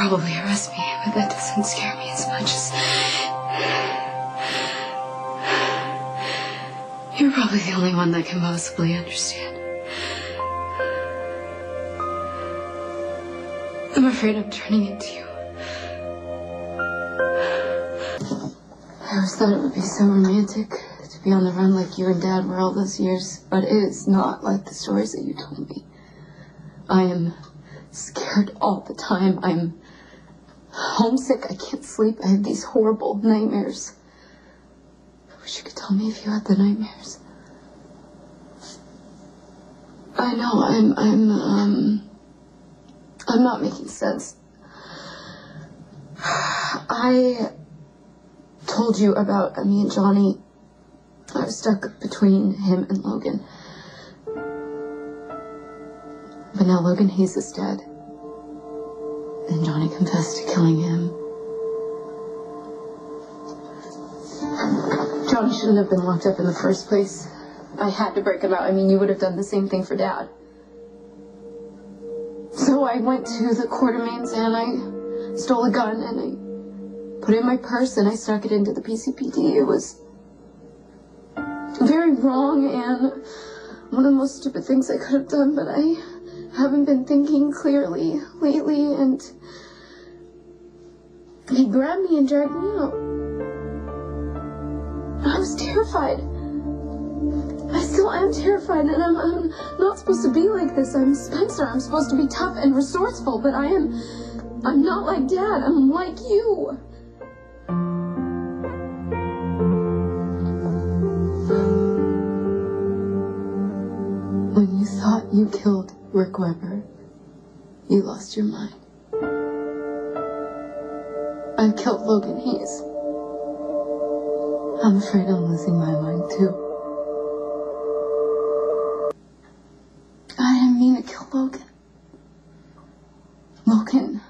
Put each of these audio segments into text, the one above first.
probably arrest me, but that doesn't scare me as much as... You're probably the only one that can possibly understand. I'm afraid I'm turning into you. I always thought it would be so romantic to be on the run like you and Dad were all those years, but it is not like the stories that you told me. I am scared all the time. I'm homesick. I can't sleep. I have these horrible nightmares. I wish you could tell me if you had the nightmares. I know I'm not making sense. I told you about me and Johnny. I was stuck between him and Logan. But now Logan Hayes is dead. And Johnny confessed to killing him. Johnny shouldn't have been locked up in the first place. I had to break him out. I mean, you would have done the same thing for Dad. So I went to the Quartermains and I stole a gun and I put it in my purse and I stuck it into the PCPD. It was very wrong and one of the most stupid things I could have done, but I haven't been thinking clearly lately, and he grabbed me and dragged me out. I was terrified. I still am terrified, and I'm not supposed to be like this. I'm Spencer. I'm supposed to be tough and resourceful, but I'm not like Dad. I'm like you. When you thought you killed Rick Weber, you lost your mind. I killed Logan Hayes. I'm afraid I'm losing my mind too. I didn't mean to kill Logan. Logan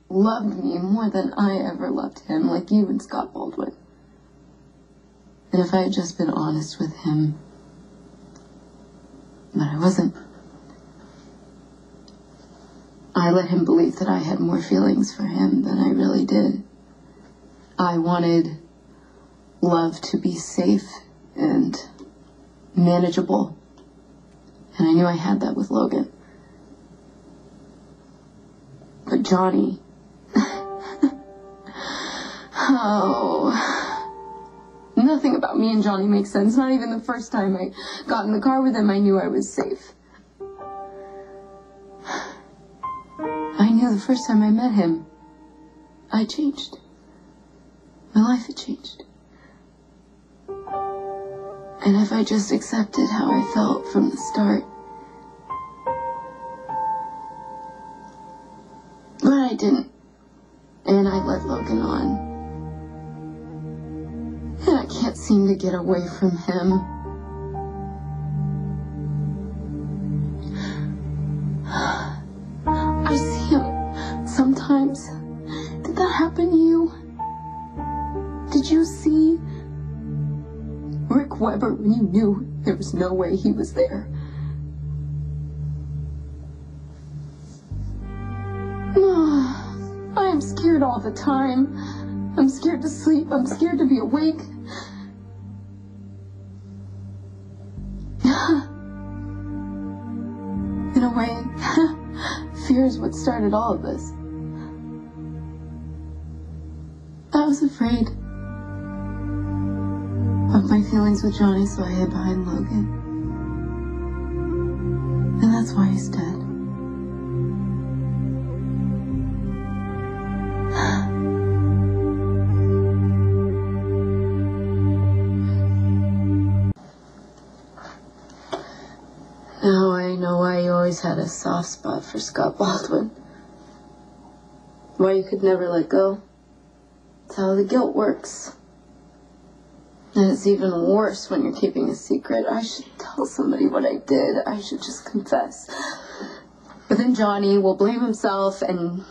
loved me more than I ever loved him, like you and Scott Baldwin. And if I had just been honest with him, but I wasn't. I let him believe that I had more feelings for him than I really did. I wanted love to be safe and manageable. And I knew I had that with Logan. But Johnny... Nothing about me and Johnny makes sense. Not even the first time I got in the car with him, I knew I was safe. I knew the first time I met him, I changed. My life had changed. And if I just accepted how I felt from the start. But I didn't. And I led Logan on. And I can't seem to get away from him. I see him sometimes. Did that happen to you? Did you see Rick Weber when you knew there was no way he was there? I am scared all the time. I'm scared to sleep. I'm scared to be awake. In a way, fear is what started all of this. I was afraid of my feelings with Johnny, so I hid behind Logan. And that's why he's dead. Now I know why you always had a soft spot for Scott Baldwin. Why you could never let go. That's how the guilt works. And it's even worse when you're keeping a secret. I should tell somebody what I did. I should just confess. But then Johnny will blame himself, and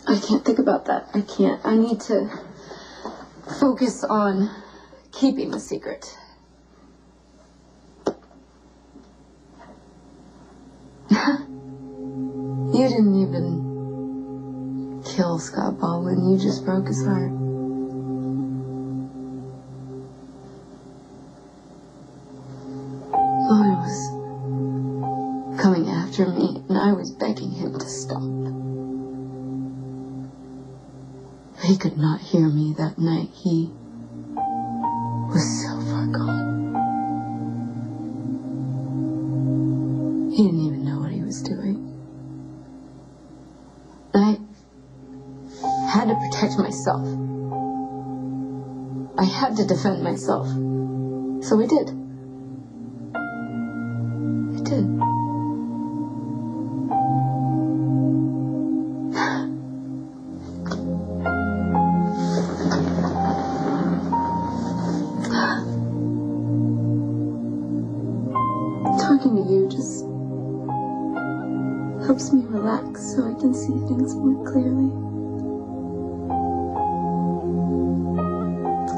I can't think about that. I can't. I need to focus on keeping the secret. You didn't even kill Scott Baldwin. You just broke his heart. Lulu was coming after me, and I was begging him to stop. He could not hear me that night. He was so far gone. He didn't even know what he was doing. I had to protect myself. I had to defend myself. So I did. I did. Talking to you just helps me relax so I can see things more clearly.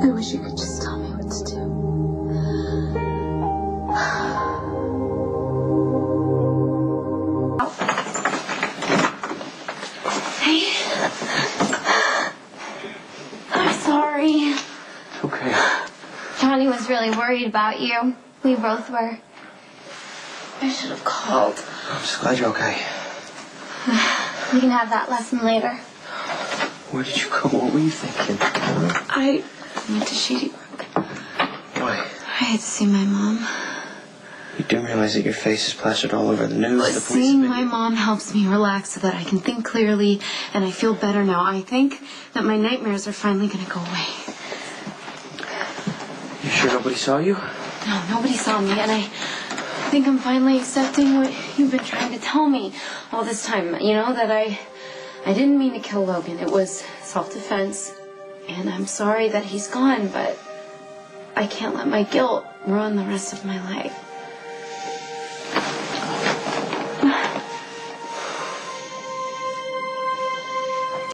I wish you could just tell me what to do. Hey. I'm sorry. Okay. Johnny was really worried about you. We both were. I should have called. I'm just glad you're okay. We can have that lesson later. Where did you go? What were you thinking? I went to Shady Brook. Why? I had to see my mom. You didn't realize that your face is plastered all over the news. But The police seeing have my been... mom helps me relax so that I can think clearly, and I feel better now. I think that my nightmares are finally going to go away. You sure nobody saw you? No, nobody saw me, and I think I'm finally accepting what you've been trying to tell me all this time. You know, that I didn't mean to kill Logan. It was self-defense, and I'm sorry that he's gone, but I can't let my guilt ruin the rest of my life.